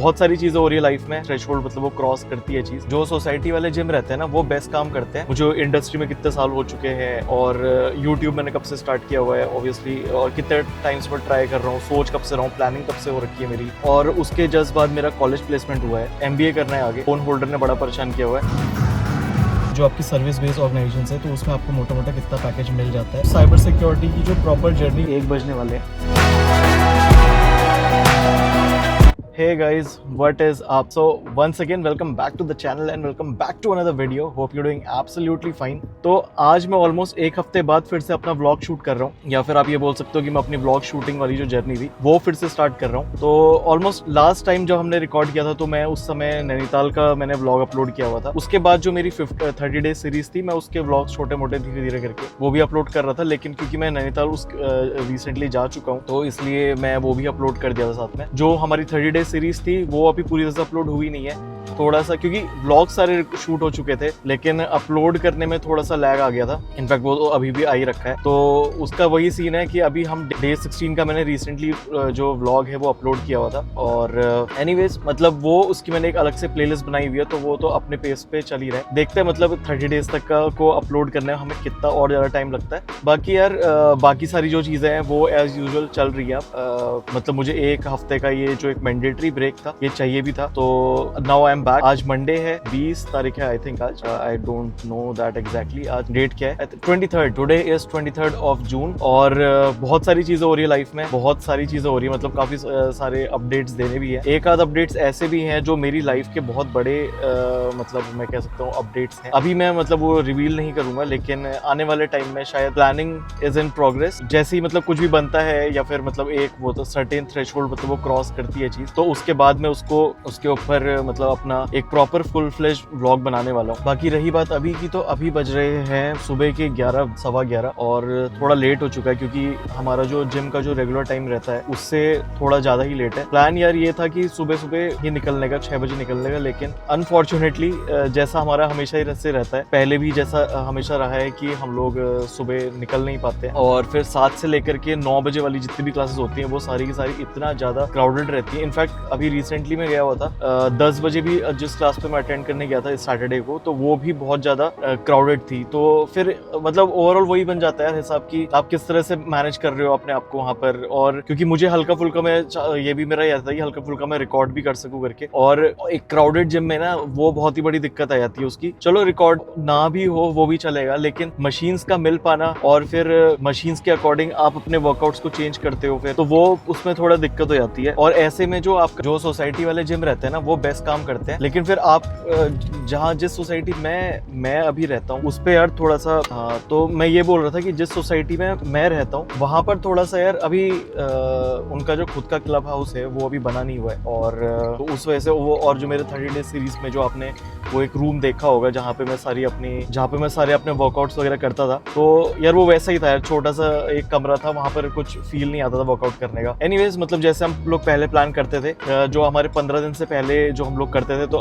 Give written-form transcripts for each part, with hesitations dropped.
बहुत सारी चीजें हो रही है लाइफ में, थ्रेशोल्ड मतलब वो क्रॉस करती है चीज। जो सोसाइटी वाले जिम रहते हैं ना वो बेस्ट काम करते हैं। मुझे इंडस्ट्री में कितने साल हो चुके हैं और यूट्यूब मैंने कब से स्टार्ट किया हुआ है ऑब्वियसली, और कितने टाइम्स पर ट्राई कर रहा हूँ, सोच कब से रहा हूँ, प्लानिंग कब से हो रखी है मेरी। और उसके जस्ट बाद मेरा कॉलेज प्लेसमेंट हुआ है, MBA करना है आगे। फोन होल्डर ने बड़ा परेशान किया हुआ है। जो आपकी सर्विस बेस्ड ऑर्गेनाइजेशन है तो उसमें आपको मोटा मोटा कितना पैकेज मिल जाता है। साइबर सिक्योरिटी की जो प्रॉपर जर्नी 1 बजने वाले हैं। Hey guys, what is up? So once again welcome back to the channel and welcome back to another video. Hope you're doing absolutely fine. तो आज मैं ऑलमोस्ट 1 हफ्ते बाद फिर से अपना व्लॉग शूट कर रहा हूँ, या फिर आप ये बोल सकते हो कि मैं अपनी व्लॉग शूटिंग वाली जो जर्नी थी वो फिर से स्टार्ट कर रहा हूँ। तो ऑलमोस्ट लास्ट टाइम जब हमने रिकॉर्ड किया था तो मैं उस समय नैनीताल का मैंने व्लॉग अपलोड किया हुआ था। उसके बाद जो मेरी 30 डेज सीरीज थी, मैं उसके व्लॉग छोटे मोटे धीरे धीरे करके वो भी अपलोड कर रहा था, लेकिन क्योंकि मैं नैनीताल रिसेंटली जा चुका हूँ तो इसलिए मैं वो भी अपलोड कर दिया था साथ में। जो हमारी 30 डेज सीरीज थी वो अभी पूरी तरह से अपलोड हुई नहीं है, थोड़ा सा, क्योंकि व्लॉग सारे शूट हो चुके थे लेकिन अपलोड करने में थोड़ा सा लैग आ गया था। इनफैक्ट वो तो अभी भी आ ही रखा है। तो उसका वही सीन है कि अभी हम डे 16 का मैंने रिसेंटली जो व्लॉग है वो अपलोड किया हुआ था। और एनीवेज मतलब वो उसकी मैंने एक अलग से प्लेलिस्ट बनाई हुई है, तो वो तो अपने पेस पे चल ही रहा है। देखते हैं मतलब 30 डेज तक का को अपलोड करने में हमें कितना और ज्यादा टाइम लगता है। बाकी यार बाकी सारी जो चीजें हैं वो एज यूजुअल चल रही है। मतलब मुझे 1 हफ्ते का ये जो एक मैंडेटरी ब्रेक था ये चाहिए भी था। तो नाउ आई एम बैक। आज मंडे है, 20 तारीख है आई थिंक आज, I don't know that exactly आज डेट क्या है। 23rd, today is 23rd of June. और बहुत सारी चीजें हो रही है लाइफ में, बहुत सारी चीजें हो रही है, मतलब काफी सारे अपडेट्स देने भी है। एक आध अपडेट्स ऐसे भी हैं जो मेरी लाइफ के बहुत बड़े मतलब मैं कह सकता हूँ अपडेट्स हैं। अभी मैं मतलब वो रिवील नहीं करूंगा, लेकिन आने वाले टाइम में शायद प्लानिंग इज इन प्रोग्रेस। जैसे ही मतलब कुछ भी बनता है या फिर मतलब एक वो तो सर्टेन थ्रेशोल्ड मतलब वो क्रॉस करती है चीज, तो उसके बाद में उसके ऊपर मतलब अपना एक प्रॉपर फुल फ्लेज व्लॉग बनाने वाला हूँ। बाकी रही बात अभी की, तो अभी बज रहे हैं सुबह के 11, सवा 11 और थोड़ा लेट हो चुका है क्योंकि हमारा जो जिम का जो रेगुलर टाइम रहता है उससे थोड़ा ज्यादा ही लेट है। प्लान यार ये था कि सुबह सुबह ही निकलने का, 6 बजे निकलने का, लेकिन अनफॉर्चुनेटली जैसा हमारा हमेशा ही से रहता है, पहले भी जैसा हमेशा रहा है कि हम लोग सुबह निकल नहीं पाते, और फिर 7 से लेकर के 9 बजे वाली जितनी भी क्लासेस होती हैं वो सारी की सारी इतना ज्यादा क्राउडेड रहती है। इनफैक्ट अभी रिसेंटली मैं गया हुआ था 10 बजे भी जिस क्लास पे मैं अटेंड करने गया था इस सैटरडे को, तो वो भी बहुत ज्यादा क्राउडेड थी। तो फिर मतलब ओवरऑल वही बन जाता है हिसाब की आप किस तरह से मैनेज कर रहे हो अपने आप को वहाँ पर। और क्योंकि मुझे हल्का फुल्का मैं ये भी मेरा याद था कि हल्का फुल्का मैं रिकॉर्ड भी कर सकूं करके, और एक क्राउडेड जिम में ना वो बहुत ही बड़ी दिक्कत आ जाती है उसकी। चलो रिकॉर्ड ना भी हो वो भी चलेगा, लेकिन मशीन्स का मिल पाना और फिर मशीन्स के अकॉर्डिंग आप अपने वर्कआउट्स को चेंज करते हो फिर, तो वो उसमें थोड़ा दिक्कत हो जाती है। और ऐसे में जो आपका जो सोसाइटी वाले जिम रहते हैं ना वो बेस्ट काम करते हैं, लेकिन फिर आप जहाँ जिस सोसाइटी में मैं अभी रहता हूँ उस पे यार थोड़ा सा तो मैं ये बोल रहा था कि जिस सोसाइटी में मैं रहता हूँ वहां पर थोड़ा सा यार अभी उनका जो खुद का क्लब हाउस है वो अभी बना नहीं हुआ है, और तो उस वजह से वो, और जो मेरे 30 डेज सीरीज में जो आपने वो एक रूम देखा होगा जहाँ पे मैं सारे अपने वर्कआउट्स वगैरह करता था, तो यार वो वैसा ही था यार, छोटा सा एक कमरा था, वहां पर कुछ फील नहीं आता था वर्कआउट करने का। एनीवेज मतलब जैसे हम लोग पहले प्लान करते थे, जो हमारे 15 दिन से पहले जो हम लोग करते थे, तो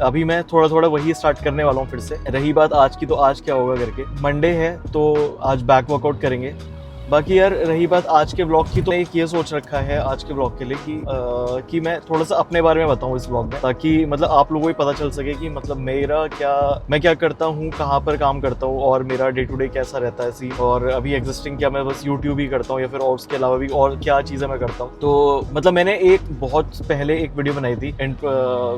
अभी मैं थोड़ा थोड़ा वही स्टार्ट करने वाला हूँ फिर से। रही बात आज की, तो आज क्या होगा करके, मंडे है तो आज बैक वर्कआउट करेंगे। बाकी यार रही बात आज के ब्लॉग की, तो एक ये सोच रखा है आज के ब्लॉग के लिए कि मैं थोड़ा सा अपने बारे में बताऊं इस ब्लॉग में, ताकि मतलब आप लोगों को पता चल सके कि मतलब मैं क्या करता हूँ, कहाँ पर काम करता हूँ और मेरा डे टू डे कैसा रहता है सी। और अभी एग्जिस्टिंग क्या मैं बस यूट्यूब ही करता हूँ या फिर और उसके अलावा भी और क्या चीज़ें मैं करता हूँ। तो मतलब मैंने एक बहुत पहले एक वीडियो बनाई थी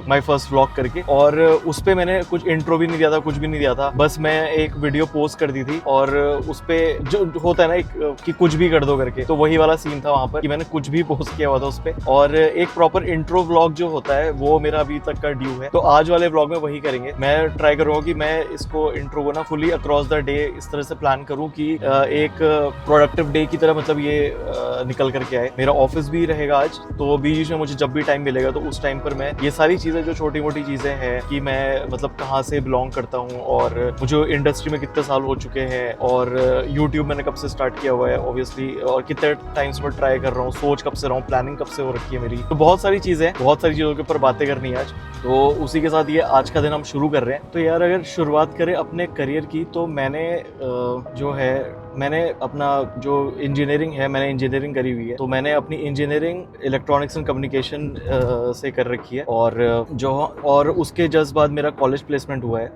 माई फर्स्ट व्लॉग करके, और उस पर मैंने कुछ इंट्रो भी नहीं दिया था, कुछ भी नहीं दिया था, बस मैं एक वीडियो पोस्ट कर दी थी। और उस पर जो होता है ना एक कि कुछ भी कर दो करके, तो वही वाला सीन था वहां पर कि मैंने कुछ भी पोस्ट किया हुआ था उस पे। और एक प्रॉपर इंट्रो व्लॉग जो होता है वो मेरा अभी तक का ड्यू है, तो आज वाले व्लॉग में वही करेंगे। मैं ट्राई करूंगा कि मैं इसको इंट्रो को ना फुली अक्रॉस द डे इस तरह से प्लान करूं कि एक प्रोडक्टिव डे की तरह मतलब ये निकल करके आए। मेरा ऑफिस भी रहेगा आज, तो बीच में मुझे जब भी टाइम मिलेगा तो उस टाइम पर मैं ये सारी चीजें जो छोटी मोटी चीजें हैं कि मैं मतलब कहाँ से बिलोंग करता हूँ और मुझे इंडस्ट्री में कितने साल हो चुके हैं, और यूट्यूब मैंने कब से स्टार्ट किया हुआ है ऑब्वियसली, और कितने टाइम्स पर ट्राई कर रहा हूँ, सोच कब से रहा हूँ, प्लानिंग कब से हो रखी है मेरी। तो बहुत सारी चीजें, बहुत सारी चीजों के ऊपर बातें करनी है आज। तो उसी के साथ ये आज का दिन हम शुरू कर रहे हैं। तो यार अगर शुरुआत करें अपने करियर की, तो मैंने जो है मैंने अपना जो इंजीनियरिंग है, मैंने इंजीनियरिंग करी हुई है, तो मैंने अपनी इंजीनियरिंग इलेक्ट्रॉनिक्स एंड कम्युनिकेशन से कर रखी है। और उसके जस्ट बाद मेरा कॉलेज प्लेसमेंट हुआ है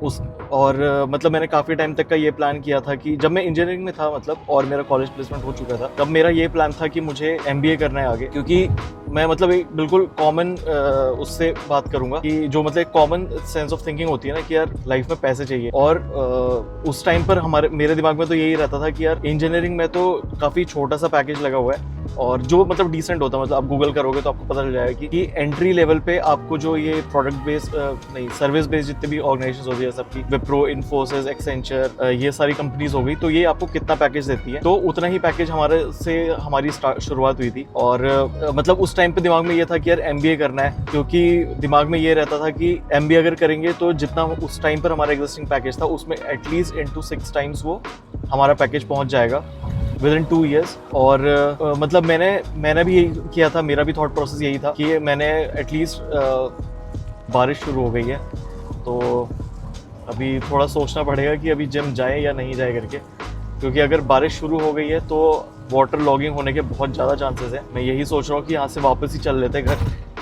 और मतलब मैंने काफ़ी टाइम तक का ये प्लान किया था कि जब मैं इंजीनियरिंग में था मतलब और मेरा कॉलेज प्लेसमेंट हो चुका था, तब मेरा ये प्लान था कि मुझे MBA करना है आगे, क्योंकि मैं मतलब एक बिल्कुल कॉमन उससे बात करूंगा कि जो मतलब एक कॉमन सेंस ऑफ थिंकिंग होती है ना कि यार लाइफ में पैसे चाहिए। और उस टाइम पर मेरे दिमाग में तो यही रहता था कि यार इंजीनियरिंग में तो काफ़ी छोटा सा पैकेज लगा हुआ है और जो मतलब डिसेंट होता है, मतलब आप गूगल करोगे तो आपको पता चल जाएगा कि एंट्री लेवल पे आपको जो ये प्रोडक्ट बेस्ड नहीं सर्विस बेस्ड जितने भी ऑर्गेनाइजेशन होती है, सबकी विप्रो, इन्फोसिस, एक्सेंचर, ये सारी कंपनीज हो गई, तो ये आपको कितना पैकेज देती है, तो उतना ही पैकेज हमारी शुरुआत हुई थी। और मतलब उस टाइम पे दिमाग में ये था कि यार MBA करना है, क्योंकि दिमाग में ये रहता था कि MBA अगर करेंगे तो जितना उस टाइम पर हमारा एग्जिस्टिंग पैकेज था उसमें एटलीस्ट into 6 टाइम्स वो हमारा पैकेज पहुंच जाएगा विद इन 2 years। और मतलब मैंने भी यही किया था, मेरा भी थॉट प्रोसेस यही था कि मैंने एटलीस्ट बारिश शुरू हो गई है तो अभी थोड़ा सोचना पड़ेगा कि अभी जिम जाए या नहीं जाए करके, क्योंकि अगर बारिश शुरू हो गई है तो वाटर लॉगिंग होने के बहुत ज़्यादा चांसेस हैं। मैं यही सोच रहा हूँ कि यहाँ से वापस ही चल लेते घर,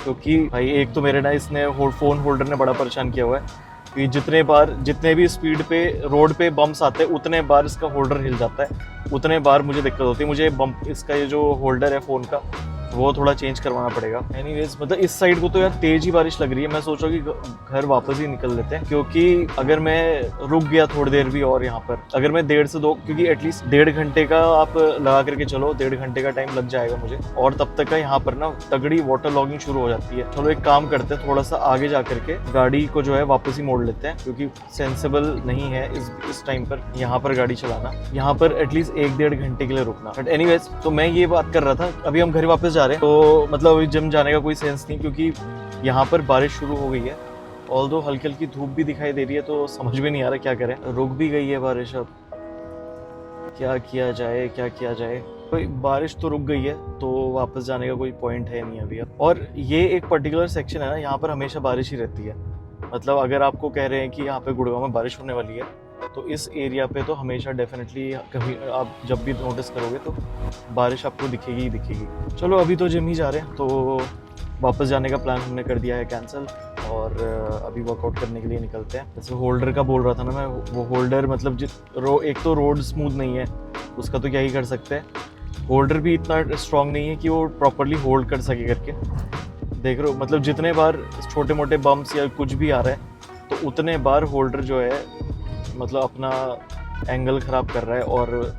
क्योंकि भाई एक तो मेरे ना इसने फ़ोन होल्डर ने बड़ा परेशान किया हुआ है कि जितने भी स्पीड पे रोड पे बम्प्स आते हैं उतने बार इसका होल्डर हिल जाता है, उतने बार मुझे दिक्कत होती है। मुझे इसका ये जो होल्डर है फ़ोन का वो थोड़ा चेंज करवाना पड़ेगा। एनीवेज मतलब इस साइड को तो यार तेज ही बारिश लग रही है, मैं सोच रहा हूँ कि घर वापस ही निकल लेते हैं, क्योंकि अगर मैं रुक गया थोड़ी देर भी और यहाँ पर अगर मैं 1.5 से 2, क्योंकि एटलीस्ट 1.5 घंटे का आप लगा करके चलो, 1.5 घंटे का टाइम लग जाएगा मुझे, और तब तक का यहाँ पर ना तगड़ी वाटर लॉगिंग शुरू हो जाती है। चलो एक काम करते हैं, थोड़ा सा आगे जा करके गाड़ी को जो है वापस ही मोड़ लेते हैं, क्योंकि सेंसिबल नहीं है इस टाइम पर यहाँ पर गाड़ी चलाना, यहाँ पर एटलीस्ट 1-1.5 घंटे के लिए रुकना। बट एनीवेज तो मैं ये बात कर रहा था, अभी हम घर वापस जा रहे हैं तो मतलब अभी जिम जाने का कोई सेंस नहीं, क्योंकि यहाँ पर बारिश शुरू हो गई है। ऑल्दो हल्की हल्की धूप भी दिखाई दे रही है, तो समझ में नहीं आ रहा क्या करें। रुक भी गई है बारिश, अब क्या किया जाए। कोई बारिश तो रुक गई है तो वापस जाने का कोई पॉइंट है नहीं अभी। और ये एक पर्टिकुलर सेक्शन है ना, यहाँ पर हमेशा बारिश ही रहती है। मतलब अगर आपको कह रहे हैं कि यहाँ पे गुड़गांव में बारिश होने वाली है, तो इस एरिया पे तो हमेशा डेफिनेटली कभी आप जब भी नोटिस करोगे तो बारिश आपको दिखेगी ही दिखेगी। चलो अभी तो जिम ही जा रहे हैं, तो वापस जाने का प्लान हमने कर दिया है कैंसिल, और अभी वर्कआउट करने के लिए निकलते हैं। जैसे होल्डर का बोल रहा था ना मैं, वो होल्डर मतलब एक तो रोड स्मूथ नहीं है, उसका तो क्या ही कर सकते हैं। होल्डर भी इतना स्ट्रॉन्ग नहीं है कि वो प्रॉपरली होल्ड कर सके करके। देख रहे हो मतलब जितने बार छोटे मोटे बम्प्स या कुछ भी आ रहा है तो उतने बार होल्डर जो है मतलब अपना एंगल ख़राब कर रहा है, और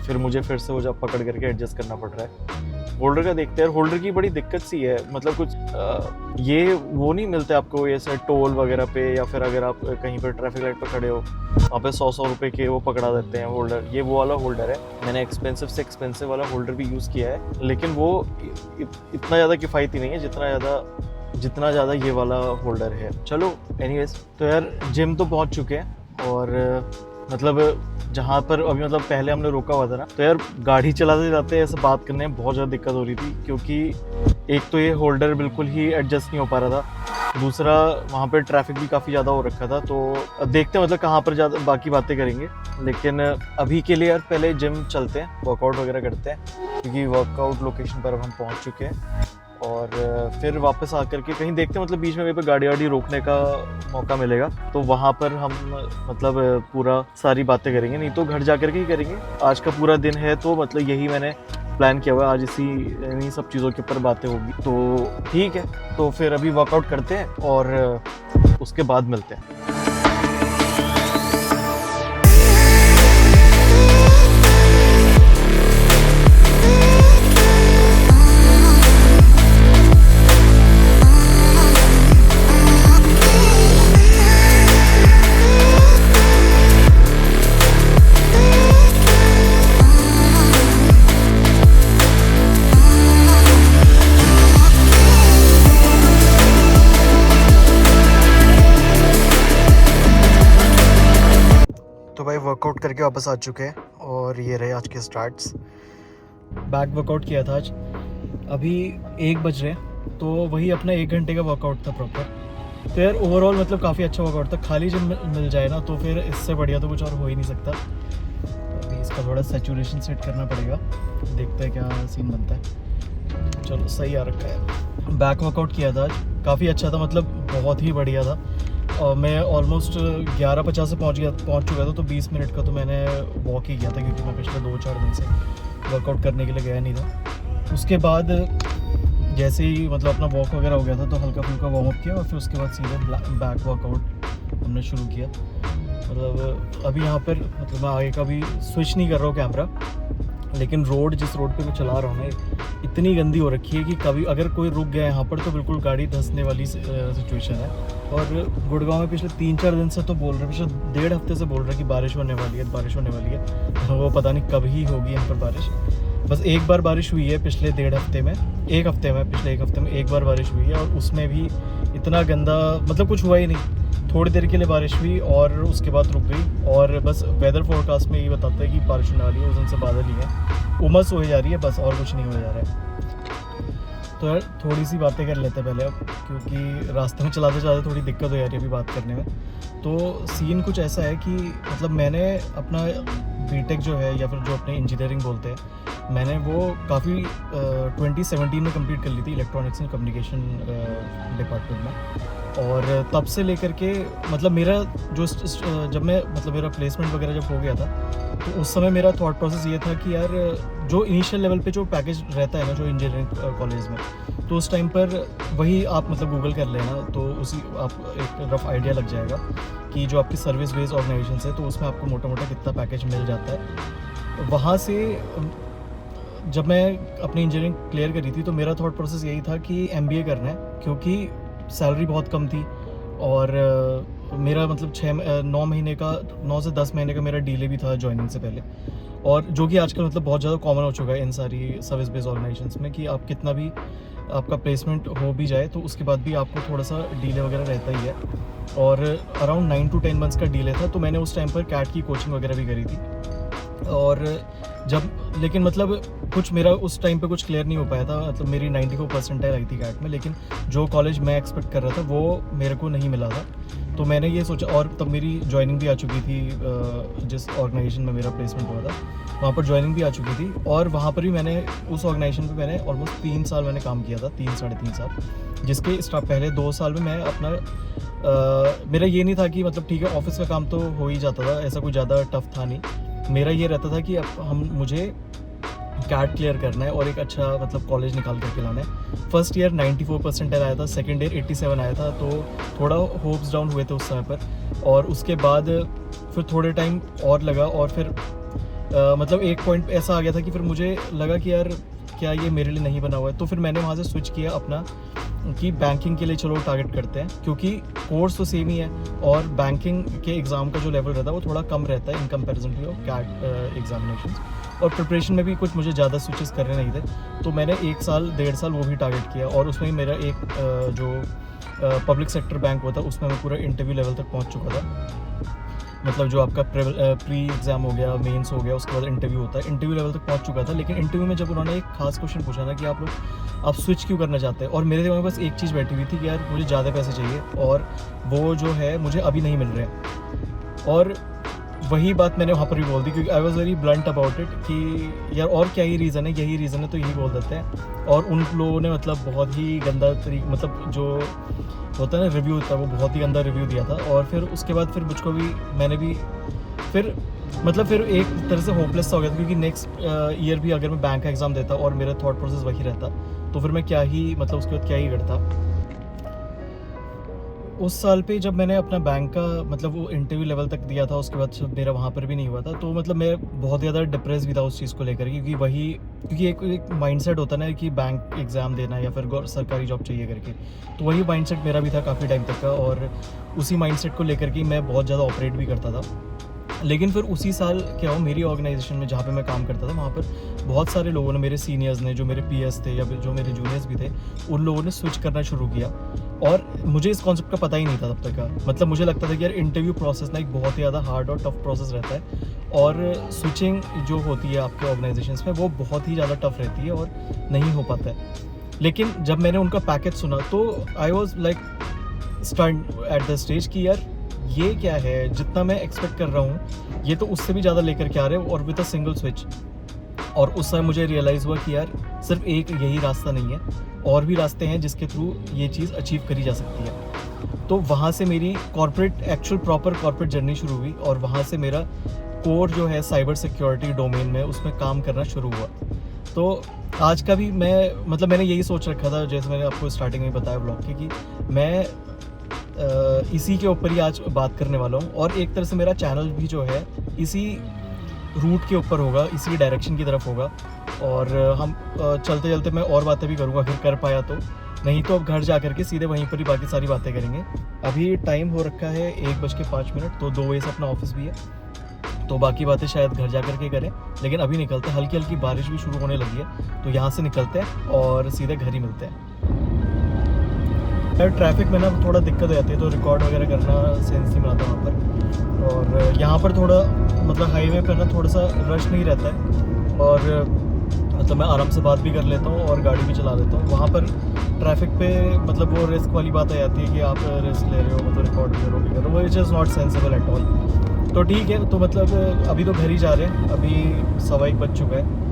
फिर मुझे फिर से वो जब पकड़ करके एडजस्ट करना पड़ रहा है। होल्डर का देखते हैं, होल्डर की बड़ी दिक्कत सी है, मतलब कुछ ये वो नहीं मिलते आपको ऐसे टोल वगैरह पे, या फिर अगर आप कहीं पर ट्रैफिक लाइट पर खड़े हो वहाँ पे 100 रुपये के वो पकड़ा देते हैं होल्डर। ये वो वाला होल्डर है। मैंने एक्सपेंसिव से एक्सपेंसिव वाला होल्डर भी यूज़ किया है, लेकिन वो इतना ज़्यादा किफ़ायती नहीं है जितना ज़्यादा ये वाला होल्डर है। चलो एनीवेज तो यार जिम तो पहुँच चुके हैं, और मतलब जहाँ पर अभी मतलब पहले हमने रोका हुआ था ना, तो यार गाड़ी चलाते चलाते ऐसे बात करने में बहुत ज़्यादा दिक्कत हो रही थी, क्योंकि एक तो ये होल्डर बिल्कुल ही एडजस्ट नहीं हो पा रहा था, दूसरा वहाँ पर ट्रैफिक भी काफ़ी ज़्यादा हो रखा था। तो अब देखते हैं मतलब कहाँ पर ज़्यादा बाकी बातें करेंगे, लेकिन अभी के लिए यार पहले जिम चलते हैं, वर्कआउट वगैरह करते हैं, क्योंकि वर्कआउट लोकेशन पर अब हम पहुँच चुके हैं। और फिर वापस आकर के कहीं देखते हैं, मतलब बीच में गाड़ी वाड़ी रोकने का मौका मिलेगा तो वहाँ पर हम मतलब पूरा सारी बातें करेंगे, नहीं तो घर जा कर के ही करेंगे। आज का पूरा दिन है तो मतलब यही मैंने प्लान किया हुआ है, आज इन्हीं सब चीज़ों के ऊपर बातें होगी, तो ठीक है। तो फिर अभी वर्कआउट करते हैं और उसके बाद मिलते हैं। तो भाई वर्कआउट करके वापस आ चुके हैं, और ये रहे आज के स्टार्ट्स। बैक वर्कआउट किया था आज, अभी 1 बज रहे हैं, तो वही अपना 1 घंटे का वर्कआउट था प्रॉपर। तो यार ओवरऑल मतलब काफ़ी अच्छा वर्कआउट था। खाली जिम मिल जाए ना तो फिर इससे बढ़िया तो कुछ और हो ही नहीं सकता। अभी इसका थोड़ा सैचुरेशन सेट करना पड़ेगा, देखते हैं क्या सीन बनता है। चलो सही आ रखा है। बैक वर्कआउट किया था आज, काफ़ी अच्छा था, मतलब बहुत ही बढ़िया था। और मैं ऑलमोस्ट 11:50 से पहुंच चुका था, तो 20 मिनट का तो मैंने वॉक ही किया था, क्योंकि मैं पिछले 2-4 दिन से वर्कआउट करने के लिए गया नहीं था। उसके बाद जैसे ही मतलब अपना वॉक वगैरह हो गया था, तो हल्का फुल्का वार्म अप किया और फिर उसके बाद सीधे बैक वर्कआउट हमने शुरू किया। मतलब अभी यहाँ पर मतलब मैं आगे का भी स्विच नहीं कर रहा हूँ कैमरा, लेकिन जिस रोड पे मैं चला रहा हूँ ना, इतनी गंदी हो रखी है कि कभी अगर कोई रुक गया यहाँ पर तो बिल्कुल गाड़ी धंसने वाली सिचुएशन है। और गुड़गांव में पिछले 3-4 दिन से तो बोल रहे, पिछले 1.5 हफ्ते से बोल रहे कि बारिश होने वाली है, बारिश होने वाली है। वो पता नहीं कब ही होगी यहाँ पर बारिश। बस एक बार बारिश हुई है पिछले 1.5 हफ्ते में, पिछले 1 हफ्ते में एक बार बारिश हुई है, और उसमें भी इतना गंदा, मतलब कुछ हुआ ही नहीं। थोड़ी देर के लिए बारिश हुई और उसके बाद रुक गई। और बस वेदर फोरकास्ट में ये बताता है कि बारिश होने वाली है, उस दिन से बादल ही है, उमस हो जा रही है बस, और कुछ नहीं हो जा रहा है। तो यार थोड़ी सी बातें कर लेते हैं पहले अब, क्योंकि रास्ते में चलाते चलाते थोड़ी दिक्कत हो जा रही है अभी बात करने में। तो सीन कुछ ऐसा है कि मतलब मैंने अपना बीटेक जो है, या फिर जो अपने इंजीनियरिंग बोलते हैं, मैंने वो काफ़ी 2017 में कंप्लीट कर ली थी, इलेक्ट्रॉनिक्स एंड कम्युनिकेशन डिपार्टमेंट में। और तब से लेकर के मतलब मेरा जो जब मैं मतलब मेरा प्लेसमेंट वगैरह जब हो गया था, तो उस समय मेरा थॉट प्रोसेस ये था कि यार जो इनिशियल लेवल पे जो पैकेज रहता है ना, जो इंजीनियरिंग कॉलेज में, तो उस टाइम पर वही आप मतलब गूगल कर लेना, तो उसी आप एक रफ आइडिया लग जाएगा कि जो आपकी सर्विस बेस्ड ऑर्गेनाइजेशन है, तो उसमें आपको मोटा मोटा कितना पैकेज मिल जाता है। वहाँ से जब मैं अपनी इंजीनियरिंग क्लियर करी थी, तो मेरा थॉट प्रोसेस यही था कि MBA करना है, क्योंकि सैलरी बहुत कम थी। और मेरा मतलब 9 से 10 महीने का मेरा डीले भी था ज्वाइनिंग से पहले, और जो कि आजकल मतलब बहुत ज़्यादा कॉमन हो चुका है इन सारी सर्विस बेस्ड ऑर्गेनाइजेशंस में, कि आप कितना भी आपका प्लेसमेंट हो भी जाए, तो उसके बाद भी आपको थोड़ा सा डीले वगैरह रहता ही है। और अराउंड 9 to 10 मंथ्स का डीले था, तो मैंने उस टाइम पर कैट की कोचिंग वगैरह भी करी थी। और लेकिन मतलब कुछ मेरा उस टाइम पे कुछ क्लियर नहीं हो पाया था, मतलब मेरी 94 परसेंटाइल आई थी कैट में, लेकिन जो कॉलेज मैं एक्सपेक्ट कर रहा था वो मेरे को नहीं मिला था। तो मैंने ये सोचा, और तब मेरी ज्वाइनिंग भी आ चुकी थी, जिस ऑर्गेनाइजेशन में मेरा प्लेसमेंट हुआ था वहाँ पर ज्वाइनिंग भी आ चुकी थी। और वहाँ पर भी मैंने उस ऑर्गेनाइजेशन पे मैंने ऑलमोस्ट 3 साल मैंने काम किया था, 3-3.5 साल, जिसके पहले 2 साल में मैं अपना मेरा ये नहीं था कि मतलब ठीक है ऑफिस का काम तो हो ही जाता था, ऐसा कोई ज़्यादा टफ था नहीं। मेरा ये रहता था कि अब मुझे कैट क्लियर करना है और एक अच्छा मतलब कॉलेज निकाल करके लाना है। फर्स्ट ईयर 94 परसेंटाइल आया था, सेकंड ईयर 87 आया था, तो थोड़ा होप्स डाउन हुए थे उस समय पर। और उसके बाद फिर थोड़े टाइम और लगा, और फिर मतलब एक पॉइंट ऐसा आ गया था कि फिर मुझे लगा कि यार क्या ये मेरे लिए नहीं बना हुआ है। तो फिर मैंने वहाँ से स्विच किया अपना कि बैंकिंग के लिए चलो टारगेट करते हैं, क्योंकि कोर्स तो सेम ही है, और बैंकिंग के एग्ज़ाम का जो लेवल रहता है वो थोड़ा कम रहता है in comparison to CAT examinations. और प्रिपरेशन में भी कुछ मुझे ज़्यादा स्विचेस करने नहीं थे, तो मैंने 1 साल 1.5 साल वो भी टारगेट किया। और उसमें ही मेरा एक जो पब्लिक सेक्टर बैंक होता है उसमें मैं पूरा इंटरव्यू लेवल तक पहुँच चुका था। मतलब जो आपका प्री एग्ज़ाम हो गया, मेंस हो गया, उसके बाद इंटरव्यू होता है, इंटरव्यू लेवल तक पहुंच चुका था। लेकिन इंटरव्यू में जब उन्होंने एक खास क्वेश्चन पूछा ना कि आप स्विच क्यों करना चाहते हैं, और मेरे दिमाग में बस एक चीज़ बैठी हुई थी कि यार मुझे ज़्यादा पैसे चाहिए, और वो जो है मुझे अभी नहीं मिल रहे हैं। और वही बात मैंने वहाँ पर भी बोल दी, क्योंकि I was very blunt about it कि यार और क्या ही रीज़न है, यही रीज़न है तो यही बोल देते हैं। और उन लोगों ने मतलब बहुत ही गंदा मतलब जो होता है ना रिव्यू होता है, वो बहुत ही गंदा रिव्यू दिया था। और फिर उसके बाद फिर मुझको भी मैंने भी फिर एक तरह से होपलेस सा हो गया था, क्योंकि नेक्स्ट ईयर भी अगर मैं बैंक का एग्ज़ाम देता और मेरा थॉट प्रोसेस वही रहता, तो फिर मैं क्या ही मतलब उसके बाद क्या ही करता। उस साल पे जब मैंने अपना बैंक का मतलब वो इंटरव्यू लेवल तक दिया था, उसके बाद जब मेरा वहाँ पर भी नहीं हुआ था, तो मतलब मैं बहुत ज़्यादा डिप्रेस भी था उस चीज़ को लेकर, क्योंकि एक माइंडसेट होता है ना कि बैंक एग्ज़ाम देना या फिर सरकारी जॉब चाहिए करके, तो वही माइंडसेट मेरा भी था काफ़ी टाइम तक का। और उसी माइंडसेट को लेकर के मैं बहुत ज़्यादा ऑपरेट भी करता था। लेकिन फिर उसी साल क्या हुआ, मेरी ऑर्गेनाइजेशन में जहाँ पे मैं काम करता था, वहाँ पर बहुत सारे लोगों ने, मेरे सीनियर्स ने, जो मेरे पीएस थे या जो मेरे जूनियर्स भी थे, उन लोगों ने स्विच करना शुरू किया। और मुझे इस कॉन्सेप्ट का पता ही नहीं था तब तक का। मतलब मुझे लगता था कि यार इंटरव्यू प्रोसेस ना एक बहुत ही ज़्यादा हार्ड और टफ प्रोसेस रहता है, और स्विचिंग जो होती है आपके ऑर्गेनाइजेशंस में वो बहुत ही ज़्यादा टफ रहती है और नहीं हो पाता है। लेकिन जब मैंने उनका पैकेज सुना, तो I was like stunned at the stage कि यार ये क्या है, जितना मैं एक्सपेक्ट कर रहा हूँ ये तो उससे भी ज़्यादा लेकर के आ रहे हैं और विद अ सिंगल स्विच। और उस समय मुझे रियलाइज़ हुआ कि यार सिर्फ एक यही रास्ता नहीं है, और भी रास्ते हैं जिसके थ्रू ये चीज़ अचीव करी जा सकती है। तो वहाँ से मेरी corporate actual proper corporate journey शुरू हुई, और वहाँ से मेरा कोर जो है साइबर सिक्योरिटी डोमेन में उसमें काम करना शुरू हुआ। तो आज का भी मैंने यही सोच रखा था, जैसे मैंने आपको स्टार्टिंग में बताया ब्लॉग की, कि मैं इसी के ऊपर ही आज बात करने वाला हूँ। और एक तरह से मेरा चैनल भी जो है इसी रूट के ऊपर होगा, इसी डायरेक्शन की तरफ होगा। और हम चलते चलते मैं और बातें भी करूँगा अगर कर पाया तो, नहीं तो अब घर जा कर के सीधे वहीं पर ही बाकी सारी बातें करेंगे। अभी टाइम हो रखा है 1:05, तो 2 बजे से अपना ऑफिस भी है, तो बाकी बातें शायद घर जा कर के करें। लेकिन अभी निकलते हैं, हल्की हल्की बारिश भी शुरू होने लगी है, तो यहाँ से निकलते हैं और सीधे घर ही मिलते हैं। ट्रैफिक में ना थोड़ा दिक्कत हो जाती है, तो रिकॉर्ड वगैरह करना सेंस नहीं बनाता वहाँ पर। और यहाँ पर थोड़ा मतलब हाईवे पर ना थोड़ा सा रश नहीं रहता है, और मतलब मैं आराम से बात भी कर लेता हूँ और गाड़ी भी चला लेता हूँ। वहाँ पर ट्रैफिक पे मतलब वो रिस्क वाली बात आ जाती है कि आप रिस्क ले रहे हो, मतलब रिकॉर्ड कर रहे हो, which is not sensible at all. तो ठीक है, तो मतलब अभी तो घर ही जा रहे हैं, अभी 1:15 बज चुका है,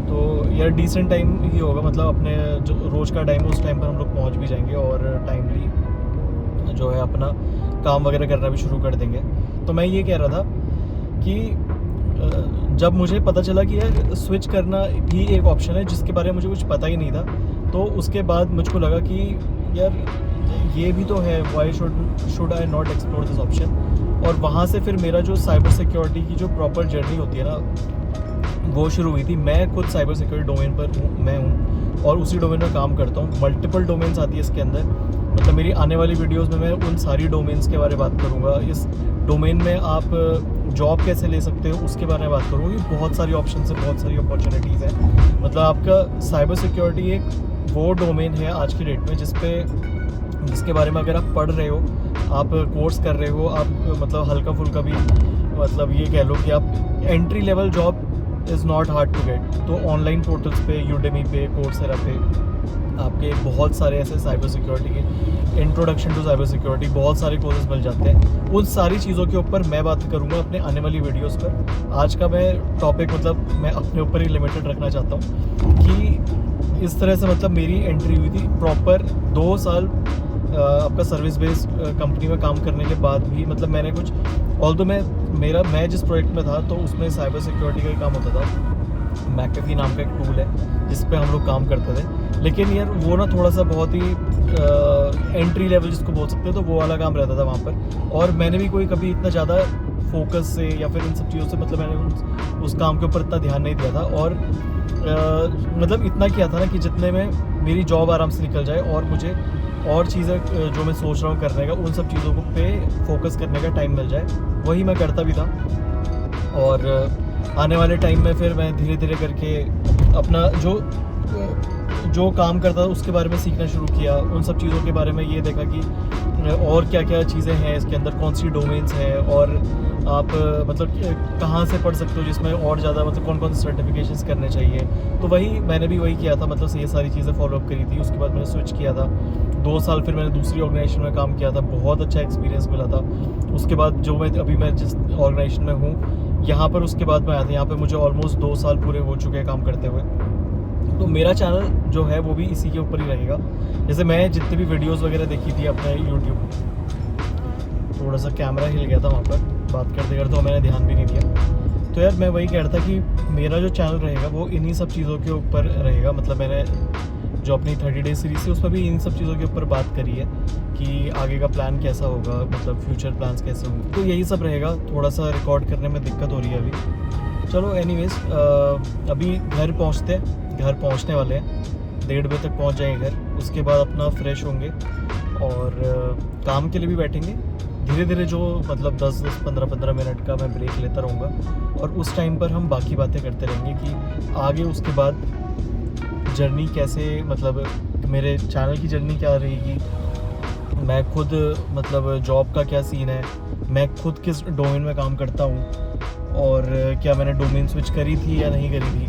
तो यार डिसेंट टाइम ही होगा, मतलब अपने जो रोज़ का टाइम है उस टाइम पर हम लोग पहुँच भी जाएंगे और टाइमली जो है अपना काम वगैरह करना भी शुरू कर देंगे। तो मैं ये कह रहा था कि जब मुझे पता चला कि यार स्विच करना भी एक ऑप्शन है जिसके बारे में मुझे कुछ पता ही नहीं था, तो उसके बाद मुझको लगा कि यार ये भी तो है, why should I not explore this option. और वहाँ से फिर मेरा जो साइबर सिक्योरिटी की जो प्रॉपर जर्नी होती है ना, वो शुरू हुई थी। मैं खुद साइबर सिक्योरिटी डोमेन पर मैं हूँ और उसी डोमेन में काम करता हूँ। मल्टीपल डोमेन्स आती है इसके अंदर, मतलब मेरी आने वाली वीडियोस में मैं उन सारी डोमेन्स के बारे में बात करूँगा। इस डोमेन में आप जॉब कैसे ले सकते हो उसके बारे में बात करूँगा। ये बहुत सारी ऑप्शन है, बहुत सारी अपॉर्चुनिटीज़ हैं। मतलब आपका साइबर सिक्योरिटी एक वो डोमेन है आज की डेट में जिसके बारे में अगर आप पढ़ रहे हो, आप कोर्स कर रहे हो, आप मतलब हल्का फुल्का भी मतलब ये कह लो कि आप entry level job is not hard to get. तो ऑनलाइन पोर्टल्स पे, यूडेमी पे, कोर्सेरा पे आपके बहुत सारे ऐसे साइबर सिक्योरिटी के इंट्रोडक्शन टू साइबर सिक्योरिटी बहुत सारे कोर्सेज मिल जाते हैं। उन सारी चीज़ों के ऊपर मैं बात करूँगा अपने आने वाली वीडियोस पर। आज का मैं टॉपिक मतलब मैं अपने ऊपर ही लिमिटेड रखना चाहता हूँ कि इस तरह से मतलब मेरी एंट्री हुई थी। प्रॉपर 2 साल आपका सर्विस बेस्ड कंपनी में काम करने के बाद भी मतलब मैंने कुछ ऑल्दो मैं जिस प्रोजेक्ट में था तो उसमें साइबर सिक्योरिटी का ही काम होता था। मैकेफी नाम का एक टूल है जिस पे हम लोग काम करते थे, लेकिन यार वो ना थोड़ा सा बहुत ही एंट्री लेवल जिसको बोल सकते हो, तो वो वाला काम रहता था वहाँ पर। और मैंने भी कभी इतना ज़्यादा फोकस से या फिर इन सब चीज़ों से मतलब मैंने उस काम के ऊपर इतना ध्यान नहीं दिया था। और मतलब इतना किया था ना कि जितने में मेरी जॉब आराम से निकल जाए और मुझे और चीज़ें जो मैं सोच रहा हूँ करने का, उन सब चीज़ों को पे फोकस करने का टाइम मिल जाए, वही मैं करता भी था। और आने वाले टाइम में फिर मैं धीरे धीरे करके अपना जो काम करता था उसके बारे में सीखना शुरू किया। उन सब चीज़ों के बारे में ये देखा कि और क्या क्या चीज़ें हैं इसके अंदर, कौन सी डोमेन्स हैं, और आप मतलब कहाँ से पढ़ सकते हो जिसमें और ज़्यादा मतलब कौन कौन से सर्टिफिकेशंस करने चाहिए। तो मैंने भी वही किया था, मतलब ये सारी चीज़ें फॉलोअप करी थी। उसके बाद मैंने स्विच किया था 2 साल, फिर मैंने दूसरी ऑर्गेनाइजेशन में काम किया था, बहुत अच्छा एक्सपीरियंस मिला था। उसके बाद मैं जिस ऑर्गेनाइजेशन में हूँ यहाँ पर, उसके बाद मैं आया था यहाँ पर, मुझे ऑलमोस्ट 2 साल पूरे हो चुके हैं काम करते हुए। तो मेरा चैनल जो है वो भी इसी के ऊपर ही रहेगा। जैसे मैं जितनी भी वीडियोस वगैरह देखी थी अपने यूट्यूब, थोड़ा सा कैमरा हिल गया था वहाँ पर बात करते करते, तो मैंने ध्यान भी नहीं दिया। तो यार मैं वही कह रहा था कि मेरा जो चैनल रहेगा वो इन्हीं सब चीज़ों के ऊपर रहेगा। मतलब मैंने जो अपनी 30 डेज सीरीज है उसमें भी इन सब चीज़ों के ऊपर बात करी है कि आगे का प्लान कैसा होगा, मतलब फ्यूचर प्लान्स कैसे होंगे। तो यही सब रहेगा। थोड़ा सा रिकॉर्ड करने में दिक्कत हो रही है अभी। चलो एनीवेज, अभी घर पहुंचने वाले हैं, 1:30 बजे तक पहुंच जाएंगे घर। उसके बाद अपना फ्रेश होंगे और काम के लिए भी बैठेंगे। धीरे धीरे जो मतलब 10-10, 15-15 मिनट का मैं ब्रेक लेता रहूँगा और उस टाइम पर हम बाकी बातें करते रहेंगे कि आगे उसके बाद जर्नी कैसे, मतलब मेरे चैनल की जर्नी क्या रहेगी, मैं खुद मतलब जॉब का क्या सीन है, मैं खुद किस डोमेन में काम करता हूँ, और क्या मैंने डोमेन स्विच करी थी या नहीं करी थी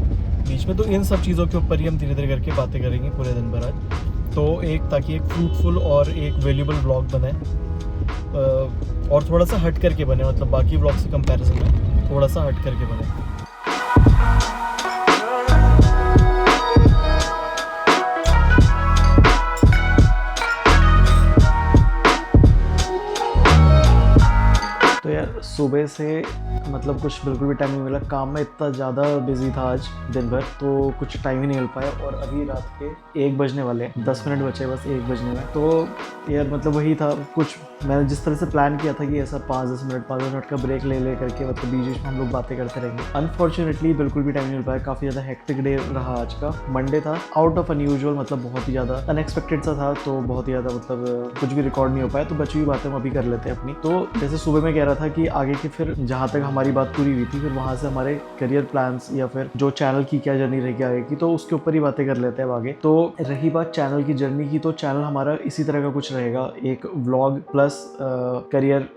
बीच में। तो इन सब चीज़ों के ऊपर ही हम धीरे धीरे करके बातें करेंगे पूरे दिन भर आज। तो ताकि एक फ्रूटफुल और एक वैल्यूबल व्लॉग बने। और थोड़ा सा हट करके बने, मतलब बाकी व्लॉग से कंपैरिजन में थोड़ा सा हट करके बने। तो यार सुबह से मतलब कुछ बिल्कुल भी टाइम नहीं मिला, काम में इतना ज़्यादा बिजी था आज दिन भर, तो कुछ टाइम ही नहीं मिल पाया। और अभी रात के 1 बजने वाले हैं, 10 मिनट बचे बस 1 बजने में। तो यार मतलब वही था, कुछ मैंने जिस तरह से प्लान किया था कि ऐसा 5-10 मिनट का ब्रेक ले करके मतलब बीच में हम लोग बातें करते रहेंगे। अनफॉर्चुनेटली बिल्कुल भी टाइम नहीं मिल पाया, काफ़ी ज़्यादा हेक्टिक डे रहा आज का। मंडे था, आउट ऑफ अनयूजुअल, मतलब बहुत ही ज़्यादा अनएक्सपेक्टेड सा था, तो बहुत ही ज़्यादा मतलब कुछ भी रिकॉर्ड नहीं हो पाया। तो बची हुई बातें हम अभी कर लेते हैं अपनी। तो जैसे सुबह में कह रहा था कि आगे की फिर जहाँ तक हमारी बात पूरी हुई थी, फिर वहाँ से हमारे करियर प्लान्स या फिर जो चैनल की क्या जर्नी रहेगी आगे की, तो उसके ऊपर ही बातें कर लेते हैं अब आगे। तो रही बात चैनल की जर्नी की, तो चैनल हमारा इसी तरह का कुछ रहेगा, एक व्लॉग प्लस करियर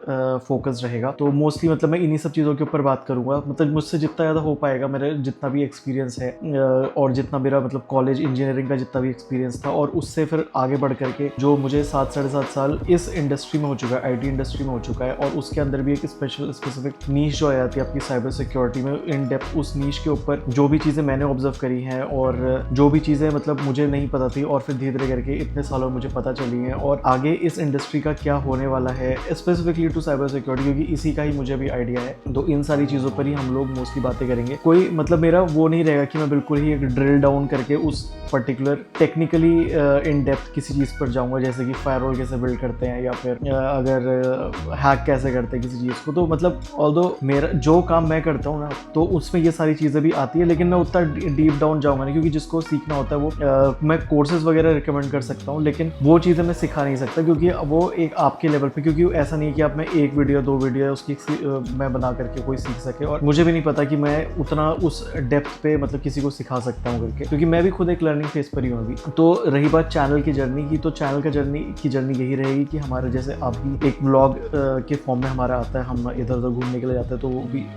फोकस रहेगा। तो मोस्टली मतलब मैं इन्हीं सब चीज़ों के ऊपर बात करूंगा, मतलब मुझसे जितना ज़्यादा हो पाएगा, मेरे जितना भी एक्सपीरियंस है और जितना मेरा मतलब कॉलेज इंजीनियरिंग का जितना भी एक्सपीरियंस था, और उससे फिर आगे बढ़ करके जो मुझे 7-7.5 साल इस इंडस्ट्री में हो चुका है, IT इंडस्ट्री में हो चुका है, और उसके अंदर भी एक स्पेसिफिक नीश जो आ जाती है आपकी साइबर सिक्योरिटी में, इन डेप्थ उस नीश के ऊपर जो भी चीज़ें मैंने ऑब्जर्व करी हैं और जो भी चीज़ें मतलब मुझे नहीं पता थी और फिर धीरे धीरे करके इतने सालों मुझे पता चली हैं, और आगे इस इंडस्ट्री का क्या होने वाला है स्पेसिफिकली टू साइबर सिक्योरिटी, क्योंकि इसी का ही मुझे भी आइडिया है। तो इन सारी चीज़ों पर ही हम लोग मोस्टली बातें करेंगे। कोई मतलब मेरा वो नहीं रहेगा कि मैं बिल्कुल ही एक ड्रिल डाउन करके उस पर्टिकुलर टेक्निकली इन डेप्थ किसी चीज़ पर जाऊंगा, जैसे कि फायरवॉल कैसे बिल्ड करते हैं या फिर अगर हैक कैसे करते हैं किसी चीज़ को। तो मतलब ऑल्दो मेरा जो काम मैं करता हूँ ना, तो उसमें ये सारी चीज़ें भी आती है, लेकिन मैं उतना डीप डाउन जाऊँगा नहीं, क्योंकि जिसको सीखना होता है वो मैं कोर्सेज वगैरह रिकमेंड कर सकता हूँ, लेकिन वो चीज़ें मैं सिखा नहीं सकता, क्योंकि वो एक आपके लेवल पे, क्योंकि ऐसा नहीं है कि आप में 1 वीडियो 2 वीडियो उसकी मैं बना करके कोई सीख सके, और मुझे भी नहीं पता कि मैं उतना उस डेप्थ पे मतलब किसी को सिखा सकता हूँ करके, क्योंकि मैं भी खुद एक लर्निंग फेज पर ही हूँ अभी। तो रही बात चैनल की जर्नी की, तो चैनल की जर्नी यही रहेगी कि हमारे जैसे अभी एक व्लॉग के फॉर्म में हमारा आता है, हम इधर उधर घूमने के लिए जाते हैं, तो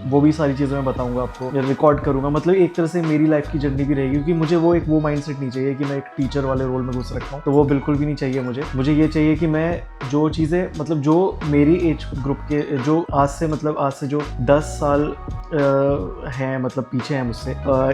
वो भी सारी चीज़ें मैं बताऊंगा आपको, रिकॉर्ड करूंगा। मतलब एक तरह से मेरी लाइफ की जर्नी भी रहेगी, क्योंकि मुझे वो माइंडसेट नहीं चाहिए कि मैं एक टीचर वाले रोल में घुस रखा हूँ, तो वो बिल्कुल भी नहीं चाहिए मुझे ये चाहिए कि मैं जो चीज़ें मतलब जो मेरी एज ग्रुप के जो आज से जो 10 साल हैं मतलब पीछे हैं मुझसे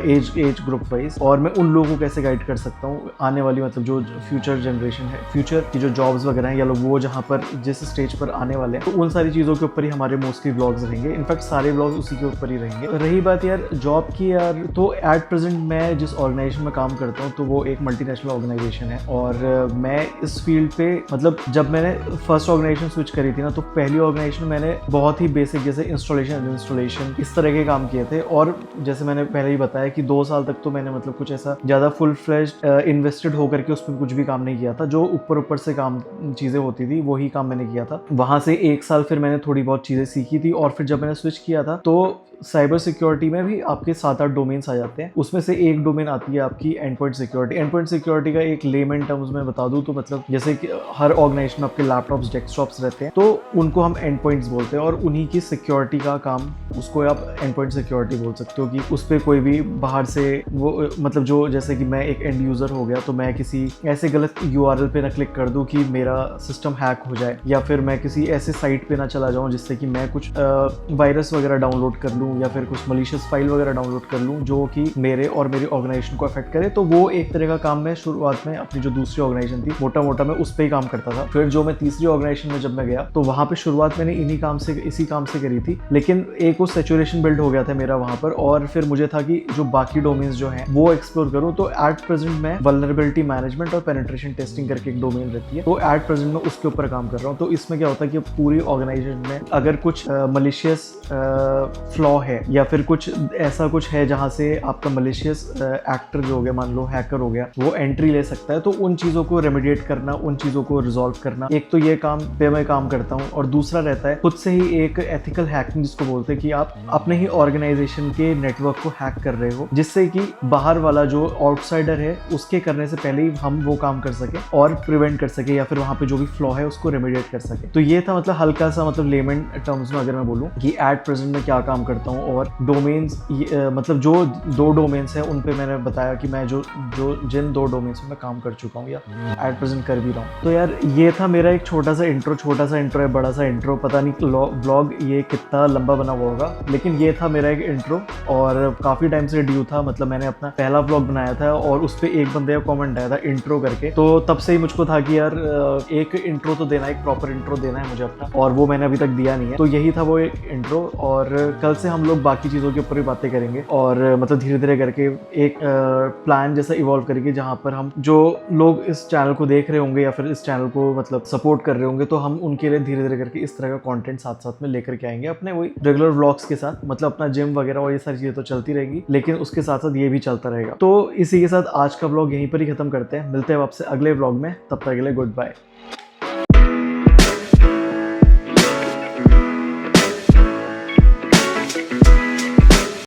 एज ग्रुप वाइज, और मैं उन लोगों को कैसे गाइड कर सकता हूँ आने वाली मतलब जो फ्यूचर जनरेशन है, फ्यूचर की जो जॉब्स वगैरह हैं या लोग वो जहाँ पर जिस स्टेज पर आने वाले हैं, तो उन सारी चीज़ों के ऊपर ही हमारे मोस्टली व्लॉग्स रहेंगे। इनफैक्ट सारे व्लॉग्स उसी के ऊपर ही रहेंगे। रही बात यार जॉब की, यार तो एट प्रेजेंट मैं जिस ऑर्गेनाइजेशन में काम करता हूँ, तो वो एक मल्टीनेशनल ऑर्गेनाइजेशन है, और मैं इस फील्ड पे मतलब जब मैंने फर्स्ट ऑर्गेनाइजेशन स्विच करी थी ना, तो पहली ऑर्गेनाइजेशन मैंने बहुत ही बेसिक जैसे इंस्टॉलेशन इस तरह के काम किए थे, और जैसे मैंने पहले ही बताया कि 2 साल तक तो मैंने मतलब कुछ ऐसा ज़्यादा फुल फ्लेज्ड इन्वेस्टेड होकर के उसमें कुछ भी काम नहीं किया था, जो ऊपर से काम चीज़ें होती थी वही काम मैंने किया था। वहाँ से 1 साल फिर मैंने थोड़ी बहुत चीज़ें सीखी थी, और फिर जब मैंने स्विच किया था तो साइबर सिक्योरिटी में भी आपके 7-8 डोमेन्स आ जाते हैं, उसमें से एक डोमेन आती है आपकी and point security. And point security का एक लेमन टर्म्स में बता दूं तो मतलब जैसे कि हर ऑर्गेनाइजेशन में आपके लैपटॉप्स डेस्कटॉप्स रहते हैं, तो उनको हम एंड पॉइंट्स बोलते हैं, और उन्हीं की सिक्योरिटी का काम उसको आप एंड पॉइंट सिक्योरिटी बोल सकते हो, कि उस पर कोई भी बाहर से वो मतलब जो जैसे कि मैं एक एंड यूज़र हो गया, तो मैं किसी ऐसे गलत URL पे ना क्लिक कर दूं कि मेरा सिस्टम हैक हो जाए, या फिर मैं किसी ऐसे साइट पे ना चला जाऊं जिससे कि मैं कुछ वायरस वगैरह डाउनलोड कर लूं या फिर कुछ मलिशियस फाइल वगैरह डाउनलोड कर लूं जो कि मेरे और मेरी ऑर्गेनाइजेशन को अफेक्ट करे। तो वो एक तरह का काम मैं शुरुआत में अपनी जो दूसरी ऑर्गेनाइजेशन थी मोटा मैं उस पर ही काम करता था। फिर जो मैं तीसरी ऑर्गेनाइजेशन में जब मैं गया तो वहाँ पे शुरुआत मैंने इसी काम से करी थी, लेकिन एक वो सैचुरेशन बिल्ड हो गया था मेरा वहाँ पर, और फिर मुझे था कि जो बाकी डोमेन्स जो हैं वो एक्सप्लोर करूँ। तो एट प्रेजेंट मैं वल्नरेबिलिटी मैनेजमेंट और पेनिट्रेशन टेस्टिंग करके एक डोमेन रहती है, तो एट प्रेजेंट मैं उसके ऊपर काम कर रहा हूँ। तो इसमें क्या होता है कि पूरी ऑर्गेनाइजेशन में अगर कुछ मलिशियस फ्लॉ है या फिर कुछ ऐसा कुछ है जहाँ से आपका मलिशियस एक्टर जो हो गया, मान लो हैकर हो गया, वो एंट्री ले सकता है, तो उन चीज़ों को रेमिडिएट करना, उन चीज़ों को रिजॉल्व करना, एक तो ये काम पे मैं काम करता हूँ, और दूसरा रहता है खुद से ही एक एथिकल हैकिंग जिसको बोलते हैं कि आप अपने ही ऑर्गेनाइजेशन के नेटवर्क को हैक कर रहे हो, जिससे कि बाहर वाला जो आउटसाइडर है उसके करने से पहले ही हम वो काम कर सके और प्रिवेंट कर सके, या फिर वहाँ पे जो भी फ्लॉ है उसको रेमिडिएट कर सके। तो ये था मतलब हल्का सा मतलब लेमन टर्म्स में अगर मैं बोलूँ कि एट प्रेजेंट में क्या काम करता करता हूँ। और डोमेन्स मतलब जो 2 डोमेन्स हैं उन पे मैंने बताया कि मैं जो जिन 2 डोमेन्स में मैं काम कर चुका हूँ या एट प्रेजेंट कर भी रहा हूँ। तो यार ये था मेरा एक छोटा सा इंट्रो है, बड़ा सा इंट्रो, पता नहीं व्लॉग ये कितना लंबा बना हुआ होगा, लेकिन ये था मेरा एक इंट्रो। और काफ़ी टाइम से ड्यू था, मतलब मैंने अपना पहला व्लॉग बनाया था और उस पर एक बंदे का कॉमेंट आया था इंट्रो करके, तो तब से ही मुझको था कि यार एक इंट्रो तो देना, एक प्रॉपर इंट्रो देना है मुझे अपना, और वो मैंने अभी तक दिया नहीं है। तो यही था वो एक इंट्रो, और कल से हम लोग बाकी चीज़ों के ऊपर भी बातें करेंगे, और मतलब धीरे धीरे करके एक प्लान जैसा इवॉल्व करेंगे, जहाँ पर हम जो लोग इस चैनल को देख रहे होंगे या फिर इस चैनल को मतलब सपोर्ट कर रहे होंगे, तो हम उनके लिए धीरे धीरे करके इस तरह का कंटेंट साथ साथ में लेकर के आएंगे अपने वही रेगुलर व्लॉग्स के साथ। मतलब अपना जिम वगैरह और ये सारी चीज़ें तो चलती रहेगी, लेकिन उसके साथ साथ ये भी चलता रहेगा। तो इसी के साथ आज का व्लॉग यहीं पर ही खत्म करते हैं, मिलते हैं आपसे अगले व्लॉग में, तब तक के लिए गुड बाय।